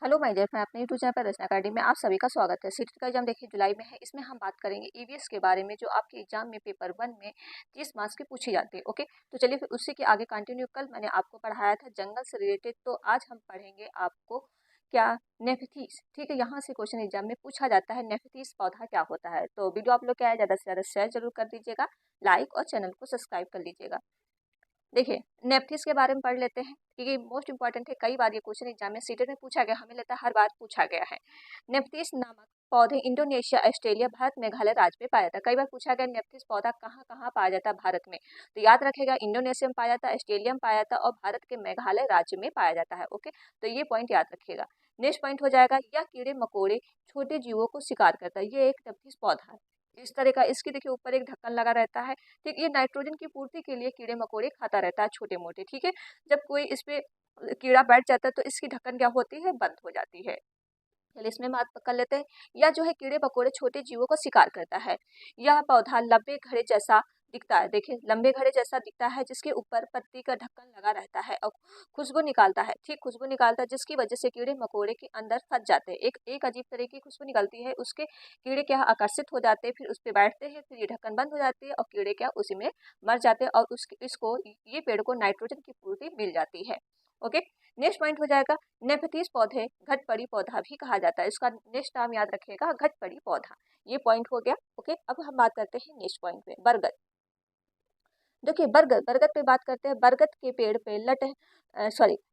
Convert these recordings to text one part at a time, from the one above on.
Hello my dear friend, अपने YouTube channel पर रचना academy में आप सभी का स्वागत है। सीटेट का एग्जाम देखिए जुलाई में है। इसमें हम बात करेंगे ईवीएस के बारे में, जो आपके एग्जाम में पेपर 1 में 30 मार्क्स की पूछी जाती है। ओके, तो चलिए फिर उसी के आगे कंटिन्यू। कल मैंने आपको पढ़ाया था जंगल से रिलेटेड, तो आज हम पढ़ेंगे आपको क्या नेफथीस। ठीक है, यहाँ से क्वेश्चन एग्जाम में पूछा जाता है नेफथीस पौधा क्या होता है। तो वीडियो आप लोग क्या है, ज़्यादा से ज़्यादा शेयर जरूर कर दीजिएगा, लाइक और चैनल को सब्सक्राइब कर लीजिएगा। देखिए, नेप्थीस के बारे में पढ़ लेते हैं क्योंकि मोस्ट इंपॉर्टेंट है। कई बार ये क्वेश्चन एग्जाम में सीटेट में पूछा गया, हमें लगता है हर बार पूछा गया है। नेप्थीस नामक पौधे इंडोनेशिया, ऑस्ट्रेलिया, भारत, मेघालय राज्य में पाया जाता है। कई बार पूछा गया नेप्थीस पौधा कहाँ कहाँ पाया जाता है भारत में, तो याद रखेगा इंडोनेशिया में पाया जाता है, ऑस्ट्रेलिया में पाया जाता है और भारत के मेघालय राज्य में पाया जाता है। ओके, तो ये पॉइंट याद रखिएगा। नेक्स्ट पॉइंट हो जाएगा, यह कीड़े मकोड़े छोटे जीवों को शिकार करता है। ये एक नेप्थीस पौधा है इस तरह का। इसकी देखिए ऊपर एक ढक्कन लगा रहता है। ठीक, ये नाइट्रोजन की पूर्ति के लिए कीड़े मकोड़े खाता रहता है छोटे मोटे। ठीक है, जब कोई इस पे कीड़ा बैठ जाता है तो इसकी ढक्कन क्या होती है, बंद हो जाती है। चलिए इसमें बात कर लेते हैं। यह जो है कीड़े मकोड़े छोटे जीवों को शिकार करता है। यह पौधा लंबे घड़े जैसा दिखता है। देखिए लंबे घड़े जैसा दिखता है, जिसके ऊपर पत्ती का ढक्कन लगा रहता है और खुशबू निकालता है। ठीक, खुशबू निकालता है जिसकी वजह से कीड़े मकोड़े के अंदर फंस जाते हैं। एक एक अजीब तरह की खुशबू निकलती है, उसके कीड़े क्या आकर्षित हो जाते हैं, फिर उस पर बैठते हैं, फिर ये ढक्कन बंद हो जाती है और कीड़े क्या उसी में मर जाते हैं और इसको ये पेड़ को नाइट्रोजन की पूर्ति मिल जाती है। ओके, नेक्स्ट पॉइंट हो जाएगा, नेफथीस पौधे घटपड़ी पौधा भी कहा जाता है। इसका नेक्स्ट नाम याद रखिएगा, घटपड़ी पौधा। ये पॉइंट हो गया। ओके, अब हम बात करते हैं नेक्स्ट पॉइंट पे, बरगद। देखिए बरगद, बरगद पे बात करते हैं। बरगद के पेड़ पे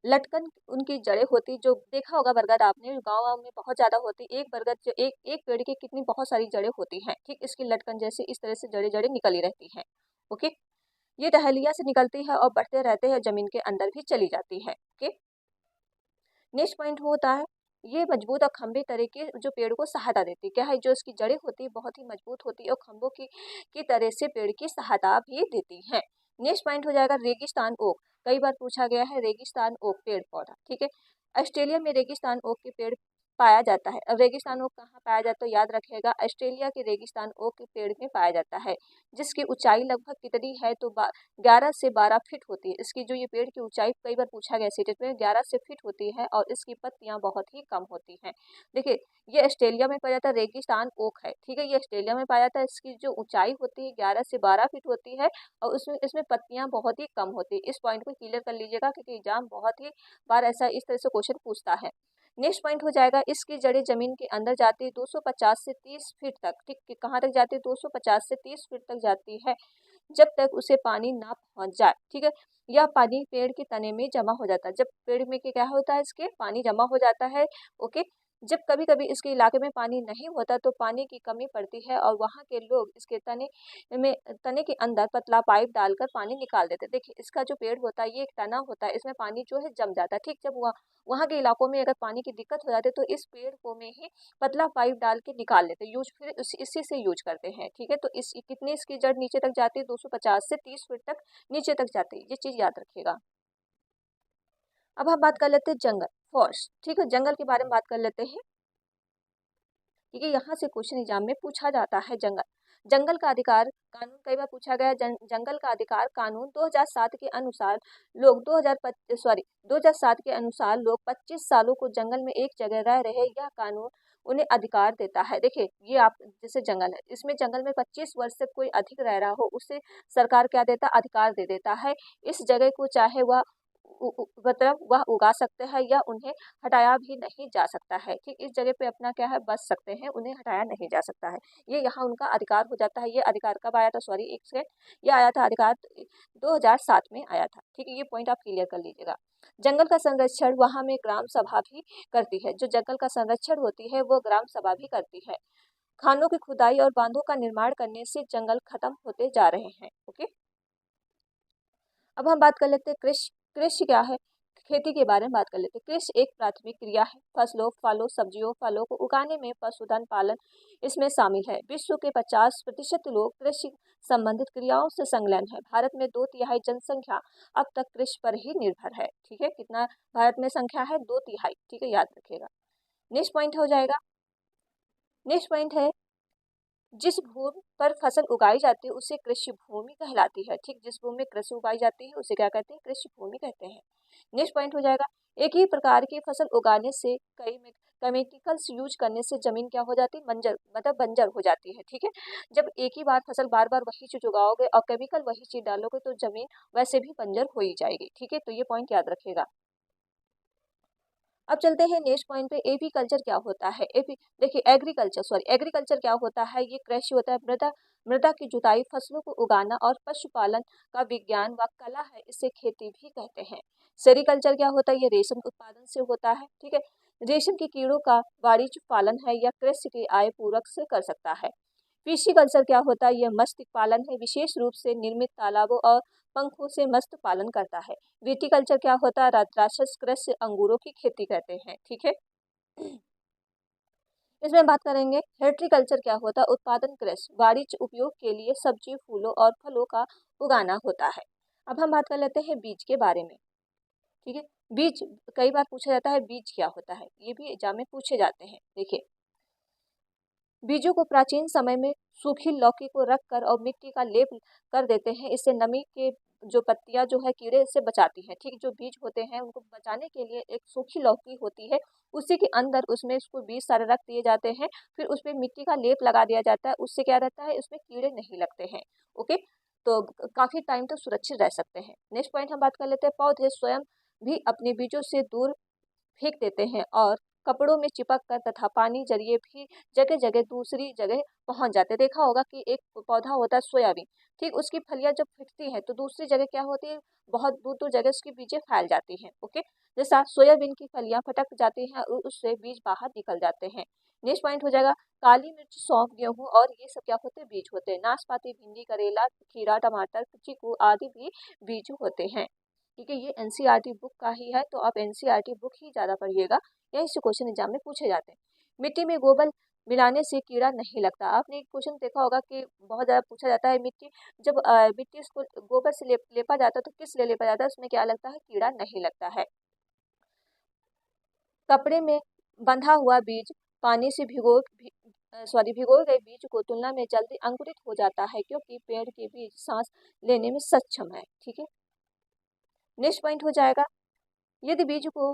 लटकन उनकी जड़ें होती, जो देखा होगा बरगद आपने गाँव वाँव में बहुत ज्यादा होती। एक बरगद जो एक एक पेड़ की कितनी बहुत सारी जड़ें होती हैं। ठीक, इसकी लटकन जैसे इस तरह से जड़ें जड़ें निकली रहती हैं। ओके, ये टहलिया से निकलती है और बढ़ते रहते हैं, जमीन के अंदर भी चली जाती है। ओके, नेक्स्ट पॉइंट होता है, ये मजबूत और खंबे तरह के जो पेड़ को सहायता देती है। क्या है, जो इसकी जड़ें होती है बहुत ही मजबूत होती है और खंभों की तरह से पेड़ की सहायता भी देती है। नेक्स्ट पॉइंट हो जाएगा रेगिस्तान ओक। कई बार पूछा गया है रेगिस्तान ओक पेड़ पौधा। ठीक है, ऑस्ट्रेलिया में रेगिस्तान ओक के पेड़ पाया जाता है। अब रेगिस्तान ओक कहाँ पाया जाता है, तो याद रखिएगा ऑस्ट्रेलिया के रेगिस्तान ओक के पेड़ में पाया जाता है, जिसकी ऊंचाई लगभग कितनी है, तो 11 से 12 फीट होती है। इसकी जो ये पेड़ की ऊंचाई कई बार पूछा गया सीटेट में 11 से फीट होती है और इसकी पत्तियां बहुत ही कम होती हैं। देखिए, ये ऑस्ट्रेलिया में पाया जाता है, रेगिस्तान ओक है। ठीक है, ये ऑस्ट्रेलिया में पाया जाता है। इसकी जो ऊंचाई होती है 11 से 12 फीट होती है और उसमें इसमें पत्तियां बहुत ही कम होती है। इस पॉइंट को क्लियर कर लीजिएगा क्योंकि एग्जाम बहुत ही बार ऐसा इस तरह से क्वेश्चन पूछता है। नेक्स्ट पॉइंट हो जाएगा, इसकी जड़ें जमीन के अंदर जाती है 250 से 30 फीट तक। ठीक, कहाँ तक जाती है, 250 से 30 फीट तक जाती है, जब तक उसे पानी ना पहुंच जाए। ठीक है, यह पानी पेड़ के तने में जमा हो जाता है। जब पेड़ में क्या होता है, इसके पानी जमा हो जाता है। ओके, जब कभी कभी इसके इलाके में पानी नहीं होता तो पानी की कमी पड़ती है और वहाँ के लोग इसके तने के अंदर पतला पाइप डालकर पानी निकाल देते हैं। देखिए इसका जो पेड़ होता है, ये एक तना होता है, इसमें पानी जो है जम जाता है। ठीक, जब वहाँ के इलाकों में अगर पानी की दिक्कत हो जाती है तो इस पेड़ को में ही पतला पाइप डाल के निकाल लेते हैं, यूज फिर इसी से यूज करते हैं। ठीक है, तो इस कितनी इसकी जड़ नीचे तक जाती है, 250 से 30 फीट तक नीचे तक जाती है। ये चीज याद रखिएगा। अब हम बात कर लेते हैं जंगल, फॉरेस्ट। ठीक है, जंगल के बारे में बात कर लेते हैं क्योंकि यहाँ से क्वेश्चन एग्जाम में पूछा जाता है जंगल। जंगल का अधिकार कानून कई बार पूछा गया। जंगल का अधिकार कानून 2007 के अनुसार लोग 2007 के अनुसार लोग 25 सालों को जंगल में एक जगह रह रहे, यह कानून उन्हें अधिकार देता है। देखिए ये आप जैसे जंगल है, इसमें जंगल में 25 वर्ष से कोई अधिक रह रहा हो, उससे सरकार क्या देता है, अधिकार दे देता है। इस जगह को चाहे वह मतलब वह उगा सकते हैं या उन्हें हटाया भी नहीं जा सकता है। ठीक, इस जगह पे अपना क्या है बस सकते हैं, उन्हें हटाया नहीं जा सकता है। ये यहाँ उनका अधिकार हो जाता है। ये अधिकार कब आया था, सॉरी एक सेकंड, ये आया था अधिकार 2007 में आया था। ठीक है, ये पॉइंट आप क्लियर कर लीजिएगा। जंगल का संरक्षण वहाँ में ग्राम सभा भी करती है। जो जंगल का संरक्षण होती है वो ग्राम सभा भी करती है। खानों की खुदाई और बांधों का निर्माण करने से जंगल खत्म होते जा रहे हैं। ओके, अब हम बात कर लेते हैं कृषि। कृषि क्या है, खेती के बारे में बात कर लेते हैं। कृषि एक प्राथमिक क्रिया है। फसलों, फलों, सब्जियों, फलों को उगाने में पशुधन पालन इसमें शामिल है। विश्व के 50% लोग कृषि संबंधित क्रियाओं से संलग्न है। भारत में 2/3 जनसंख्या अब तक कृषि पर ही निर्भर है। ठीक है, कितना भारत में संख्या है, 2/3। ठीक है, याद रखिएगा। नेक्स्ट पॉइंट हो जाएगा, नेक्स्ट पॉइंट है, जिस भूमि पर फसल उगाई जाती है उसे कृषि भूमि कहलाती है। ठीक, जिस भूमि में कृषि उगाई जाती है उसे क्या कहते हैं, कृषि भूमि कहते हैं। नेक्स्ट पॉइंट हो जाएगा, एक ही प्रकार की फसल उगाने से कई केमिकल्स यूज करने से जमीन क्या हो जाती है, बंजर, मतलब बंजर हो जाती है। ठीक है, जब एक ही बार फसल बार बार वही चीज उगाओगे और केमिकल वही चीज डालोगे तो जमीन वैसे भी बंजर हो ही जाएगी। ठीक है, तो ये पॉइंट याद रखिएगा। अब चलते हैं नेक्स्ट पॉइंट पे, एपीकल्चर क्या होता है। एपी देखिए, एग्रीकल्चर क्या होता है, ये कृषि होता है, मृदा मृदा की जुताई, फसलों को उगाना और पशुपालन का विज्ञान व कला है, इसे खेती भी कहते हैं। सेरीकल्चर क्या होता है, ये रेशम उत्पादन से होता है। ठीक है, रेशम के कीड़ों का वाणिज्य पालन है या कृषि की आय पूरक से कर सकता है। फिशीकल्चर क्या होता है, यह मत्स्य पालन है, विशेष रूप से निर्मित तालाबों और पंखों से मत्स्य पालन करता है। विटीकल्चर क्या होता है, राक्षस कृषि अंगूरों की खेती करते हैं। ठीक है, इसमें बात करेंगे। हेर्टिकल्चर क्या होता है, उत्पादन कृषि, वाणिज्य उपयोग के लिए सब्जी, फूलों और फलों का उगाना होता है। अब हम बात कर लेते हैं बीज के बारे में। ठीक है, बीज कई बार पूछा जाता है, बीज क्या होता है, ये भी एग्जाम में पूछे जाते हैं। देखिए, बीजों को प्राचीन समय में सूखी लौकी को रख कर और मिट्टी का लेप कर देते हैं, इससे नमी के जो पत्तियां जो है कीड़े से बचाती हैं। ठीक, जो बीज होते हैं उनको बचाने के लिए एक सूखी लौकी होती है, उसी के अंदर उसमें उसको बीज सारे रख दिए जाते हैं, फिर उसमें मिट्टी का लेप लगा दिया जाता है, उससे क्या रहता है, उसमें कीड़े नहीं लगते हैं। ओके, तो काफी टाइम तक सुरक्षित रह सकते हैं। नेक्स्ट पॉइंट हम बात कर लेते हैं, पौधे स्वयं भी अपने बीजों से दूर फेंक देते हैं और कपड़ों में चिपक कर तथा पानी जरिए भी जगह जगह दूसरी जगह पहुंच जाते हैं। देखा होगा कि एक पौधा होता है सोयाबीन, ठीक, उसकी फलियां जब फटती हैं तो दूसरी जगह क्या होती है, बहुत दूर दूर जगह उसकी बीजें फैल जाती हैं। ओके, जैसा सोयाबीन की फलियां फटक जाती हैं और उससे बीज बाहर निकल जाते हैं। नेक्स्ट पॉइंट हो जाएगा, काली मिर्च, सौंफ, गेहूं और ये सब क्या होते हैं, बीज होते हैं। नाशपाती, भिंडी, करेला, खीरा, टमाटर, चीकू आदि भी बीज होते हैं। ठीक है, ये एनसीईआरटी बुक का ही है, तो आप एनसीईआरटी बुक ही ज़्यादा पढ़िएगा, यही से क्वेश्चन एग्जाम में पूछे जाते हैं। मिट्टी में गोबर मिलाने से कीड़ा नहीं लगता। आपने एक क्वेश्चन देखा होगा कि बहुत ज़्यादा पूछा जाता है, मिट्टी जब मिट्टी इसको गोबर से लेपा जाता है तो किस लिए लेपा जाता है, उसमें क्या लगता है, कीड़ा नहीं लगता है। कपड़े में बंधा हुआ बीज पानी से भिगोए गए बीज को तुलना में जल्दी अंकुरित हो जाता है, क्योंकि पेड़ के बीज सांस लेने में सक्षम है। ठीक है, नेक्स्ट पॉइंट हो जाएगा, यदि बीज को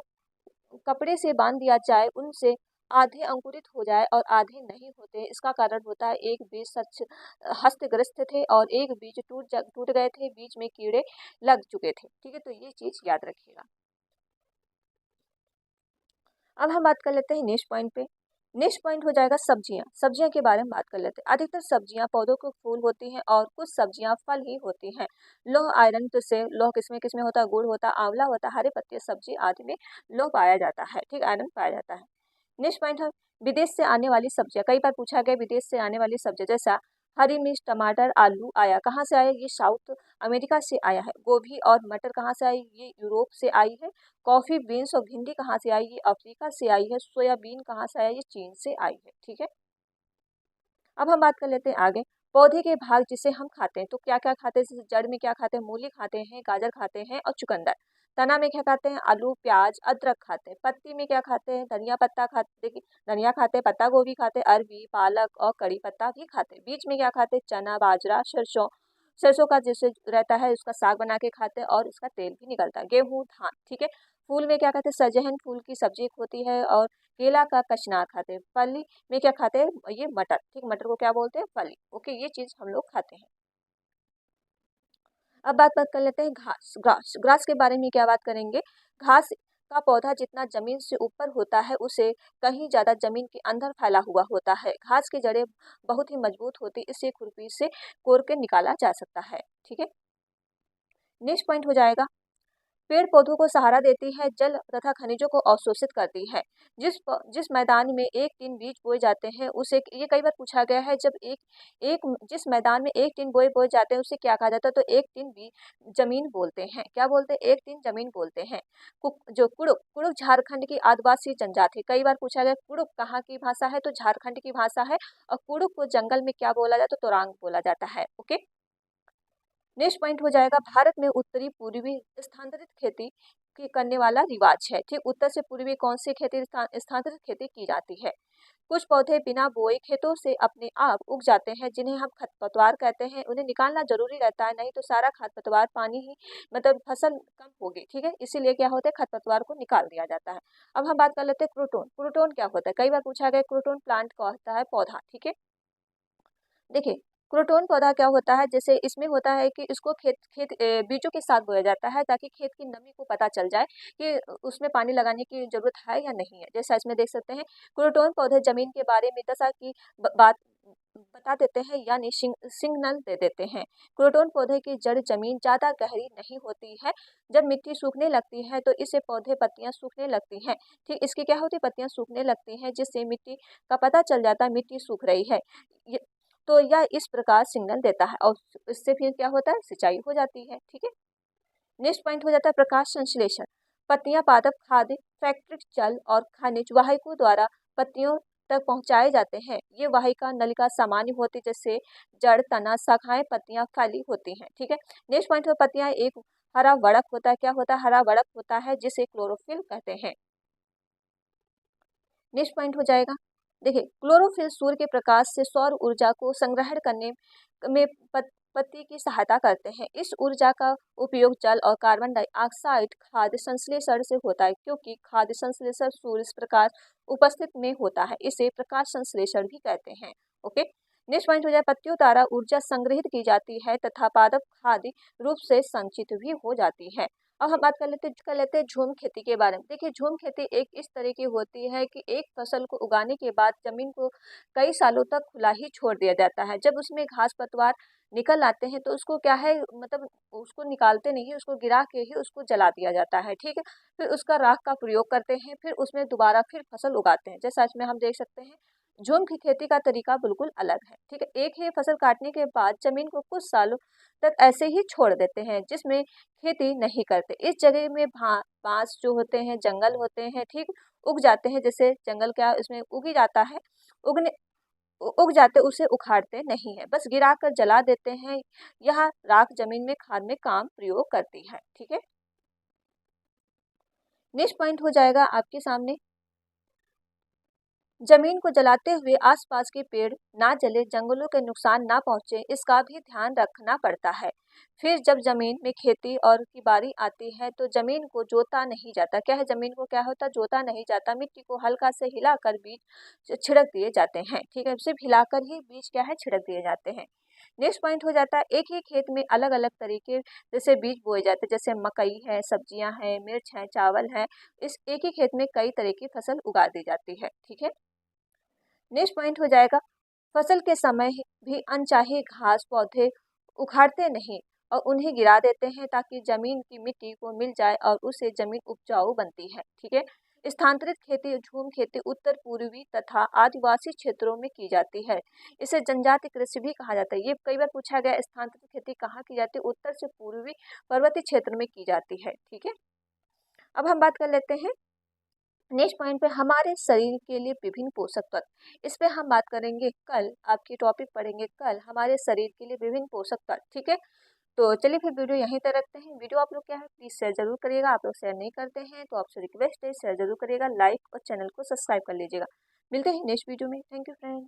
कपड़े से बांध दिया जाए, उनसे आधे अंकुरित हो जाए और आधे नहीं होते, इसका कारण होता है एक बीज सच हस्तग्रस्त थे और एक बीज टूट गए थे, बीज में कीड़े लग चुके थे। ठीक है, तो ये चीज याद रखिएगा। अब हम बात कर लेते हैं नेक्स्ट पॉइंट पे। नेक्स्ट पॉइंट हो जाएगा सब्जियां। सब्जियां के बारे में बात कर लेते हैं। अधिकतर सब्जियां पौधों के फूल होती हैं और कुछ सब्जियां फल ही होती हैं। लौह आयरन तो से लौह किसमें किसमें होता है, गुड़ होता है, आंवला होता है, हरे पत्ते सब्जी आदि में लौह पाया जाता है। ठीक, आयरन पाया जाता है। नेक्स्ट पॉइंट है विदेश से आने वाली सब्जियां। कई बार पूछा गया विदेश से आने वाली सब्जियां, जैसा हरी मिर्च, टमाटर, आलू आया कहाँ से आया, ये साउथ अमेरिका से आया है। गोभी और मटर कहाँ से आई, ये यूरोप से आई है। कॉफी बीन्स और भिंडी कहाँ से आई, ये अफ्रीका से आई है। सोयाबीन कहाँ से आया, ये चीन से आई है। ठीक है, अब हम बात कर लेते हैं आगे। पौधे के भाग जिसे हम खाते हैं, तो क्या क्या खाते हैं, जैसे जड़ में क्या खाते हैं, मूली खाते हैं, गाजर खाते हैं और चुकंदर। तना में क्या खाते हैं, आलू, प्याज, अदरक खाते हैं। पत्ती में क्या खाते हैं, धनिया पत्ता खाते हैं, धनिया खाते हैं, पत्ता गोभी खाते हैं, अरबी, पालक और कड़ी पत्ता भी खाते हैं। बीज में क्या खाते हैं, चना, बाजरा, सरसों। सरसों का जैसे रहता है उसका साग बना के खाते हैं और इसका तेल भी निकलता है। गेहूं, धान। ठीक है, फूल में क्या कहते हैं, सजहन फूल की सब्जी एक होती है और केला का कचनार खाते हैं। फली में क्या खाते हैं, ये मटर। ठीक, मटर को क्या बोलते हैं, फली। ओके, ये चीज हम लोग खाते हैं। अब बात कर लेते हैं घास। ग्रास के बारे में क्या बात करेंगे। घास का पौधा जितना जमीन से ऊपर होता है, उसे कहीं ज्यादा जमीन के अंदर फैला हुआ होता है। घास की जड़ें बहुत ही मजबूत होती, इसे खुरपी से कोर के निकाला जा सकता है। ठीक है, नेक्स्ट पॉइंट हो जाएगा, पेड़ पौधों को सहारा देती है, जल तथा खनिजों को अवशोषित करती है। जिस मैदान में एक टिन बीज बोए जाते हैं उसे, ये कई बार पूछा गया है, जब एक एक जिस मैदान में एक टिन बोए बोए जाते हैं उसे क्या कहा जाता है, तो एक टिन बीज जमीन बोलते हैं। क्या बोलते हैं, एक टिन जमीन बोलते हैं। जो कुड़ुक, कुड़ुक झारखंड की आदिवासी जनजाति। कई बार पूछा गया कुड़ुक कहाँ की भाषा है, तो झारखंड की भाषा है। और कुड़ुक को जंगल में क्या बोला जाता है, तो तोरांग बोला जाता है। ओके, नेक्स्ट पॉइंट हो जाएगा, भारत में उत्तरी पूर्वी स्थानांतरित खेती करने वाला रिवाज है। ठीक, उत्तर से पूर्वी कौन सी खेती स्थानांतरित खेती की जाती है? कुछ पौधे बिना बोए खेतों से अपने आप उग जाते हैं, जिन्हें हम खरपतवार कहते हैं। उन्हें निकालना जरूरी रहता है, नहीं तो सारा खरपतवार पानी ही मतलब फसल कम होगी। ठीक है, इसीलिए क्या होता है, खरपतवार को निकाल दिया जाता है। अब हम बात कर लेते हैं क्रोटोन। क्रोटोन क्या होता है, कई बार पूछा गया। क्रोटोन प्लांट का होता है पौधा। ठीक है, देखिए क्रोटोन पौधा क्या होता है, जैसे इसमें होता है कि इसको खेत खेत बीजों के साथ बोया जाता है, ताकि खेत की नमी को पता चल जाए कि उसमें पानी लगाने की जरूरत है या नहीं है। जैसा इसमें देख सकते हैं, क्रोटोन पौधे जमीन के बारे में दशा की बात बता देते हैं, यानी सिग्नल दे देते हैं। क्रोटोन पौधे की जड़ जमीन ज्यादा गहरी नहीं होती है। जब मिट्टी सूखने लगती है तो इससे पौधे पत्तियां सूखने लगती हैं। ठीक, इसकी क्या होती है, पत्तियां सूखने लगती हैं, जिससे मिट्टी का पता चल जाता है मिट्टी सूख रही है। तो यह इस प्रकार सिग्नल देता है, और इससे फिर क्या होता है, सिंचाई हो जाती है। ठीक है, नेक्स्ट पॉइंट हो जाता है प्रकाश संश्लेषण। पत्तियां पादप खाद्य, फैक्ट्रिक जल और खनिज वाहिकों द्वारा पत्तियों तक पहुंचाए जाते हैं। ये वाहिका नलिका सामान्य होती, जैसे जड़, तना, शाखाएं, पत्तियां फैली होती हैं। ठीक है, नेक्स्ट पॉइंट है पत्तियां एक हरा वड़क होता है। क्या होता है, हरा वड़क होता है, जिसे क्लोरोफिल कहते हैं। नेक्स्ट पॉइंट हो जाएगा, देखिए क्लोरोफिल सूर्य के प्रकाश से सौर ऊर्जा को संग्रहण करने में पत्ती की सहायता करते हैं। इस ऊर्जा का उपयोग जल और कार्बन डाइऑक्साइड खाद्य संश्लेषण से होता है, क्योंकि खाद्य संश्लेषण सूर्य प्रकाश उपस्थित में होता है, इसे प्रकाश संश्लेषण भी कहते हैं। ओके, नेक्स्ट पॉइंट हो जाए पत्तियों द्वारा ऊर्जा संग्रहित की जाती है तथा पादप खाद्य रूप से संचित भी हो जाती है। अब हम बात कर लेते हैं झूम खेती के बारे में। देखिए झूम खेती एक इस तरह की होती है कि एक फसल को उगाने के बाद जमीन को कई सालों तक खुला ही छोड़ दिया जाता है। जब उसमें घास पतवार निकल आते हैं तो उसको क्या है, मतलब उसको निकालते नहीं, उसको गिरा के ही उसको जला दिया जाता है। ठीक है, फिर उसका राख का प्रयोग करते हैं, फिर उसमें दोबारा फिर फसल उगाते हैं। जैसा इसमें हम देख सकते हैं, झूम की खेती का तरीका बिल्कुल अलग है। ठीक है, एक ही फसल काटने के बाद जमीन को कुछ सालों तक ऐसे ही छोड़ देते हैं, जिसमें खेती नहीं करते। इस जगह में बांस जो होते हैं, जंगल होते हैं, ठीक उग जाते हैं। जैसे जंगल क्या इसमें उग ही जाता है, उगने उग जाते, उसे उखाड़ते नहीं है, बस गिराकर जला देते हैं। यह राख जमीन में खाद में काम प्रयोग करती है। ठीक है, नेक्स्ट पॉइंट हो जाएगा आपके सामने, जमीन को जलाते हुए आसपास के पेड़ ना जले, जंगलों के नुकसान ना पहुंचे, इसका भी ध्यान रखना पड़ता है। फिर जब जमीन में खेती और की बारी आती है तो जमीन को जोता नहीं जाता। क्या है, जमीन को क्या होता, जोता नहीं जाता, मिट्टी को हल्का से हिलाकर बीज छिड़क दिए जाते हैं। ठीक है, सिर्फ हिलाकर ही बीज क्या है, छिड़क दिए जाते हैं। नेक्स्ट पॉइंट हो जाता है एक ही खेत में अलग अलग तरीके जैसे बीज बोए जाते हैं, जैसे मकई है, सब्जियां हैं, मिर्च है, चावल है। इस एक ही खेत में कई तरह की फसल उगा दी जाती है। ठीक है, नेक्स्ट पॉइंट हो जाएगा फसल के समय भी अनचाहे घास पौधे उखाड़ते नहीं और उन्हें गिरा देते हैं, ताकि जमीन की मिट्टी को मिल जाए और उससे जमीन उपजाऊ बनती है। ठीक है, स्थानांतरित खेती झूम खेती उत्तर पूर्वी तथा आदिवासी क्षेत्रों में की जाती है। इसे जनजाति कृषि भी कहा जाता है। ये कई बार पूछा गया, स्थानांतरित खेती कहाँ की जाती है, उत्तर से पूर्वी पर्वतीय क्षेत्र में की जाती है। ठीक है, अब हम बात कर लेते हैं नेक्स्ट पॉइंट पे हमारे शरीर के लिए विभिन्न पोषक तत्व। इस पे हम बात करेंगे कल, आपकी टॉपिक पढ़ेंगे कल हमारे शरीर के लिए विभिन्न पोषक तत्व। ठीक है, तो चलिए फिर वीडियो यहीं तक रखते हैं। वीडियो आप लोग क्या है प्लीज शेयर जरूर करिएगा, आप लोग शेयर नहीं करते हैं तो आपसे रिक्वेस्ट है शेयर जरूर करिएगा, लाइक और चैनल को सब्सक्राइब कर लीजिएगा। मिलते हैं नेक्स्ट वीडियो में। Thank you friend.